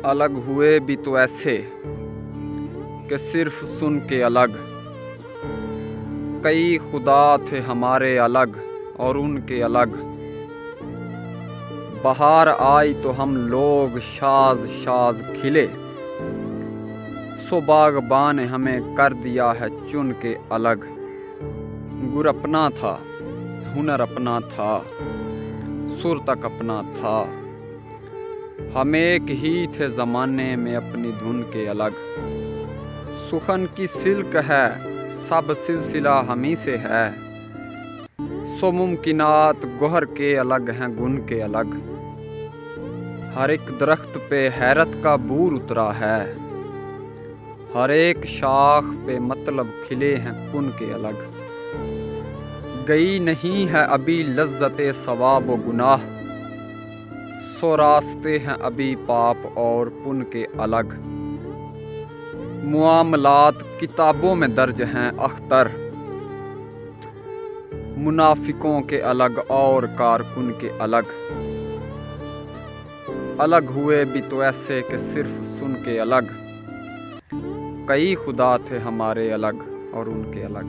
अलग हुए भी तो ऐसे कि सिर्फ सुन के अलग। कई खुदा थे हमारे अलग और उनके अलग। बहार आई तो हम लोग शाज शाज खिले। सो बागबान ने हमें कर दिया है चुन के अलग। गुर अपना था, हुनर अपना था, सुर तक अपना था। हम एक ही थे ज़माने में अपनी धुन के अलग। सुखन की सिल्क है सब सिलसिला हमी से है। सो मुमकिनात गोहर के अलग हैं गुन के अलग। हर एक दरख्त पे हैरत का बूर उतरा है। हर एक शाख पे मतलब खिले हैं कुन के अलग। गई नहीं है अभी लज्जते सवाब व गुनाह। सो रास्ते हैं अभी पाप और पुन के अलग। मुआमलात किताबों में दर्ज हैं अख्तर। मुनाफिकों के अलग और कारकुन के अलग। अलग हुए भी तो ऐसे कि सिर्फ सुन के अलग। कई खुदा थे हमारे अलग और उनके अलग।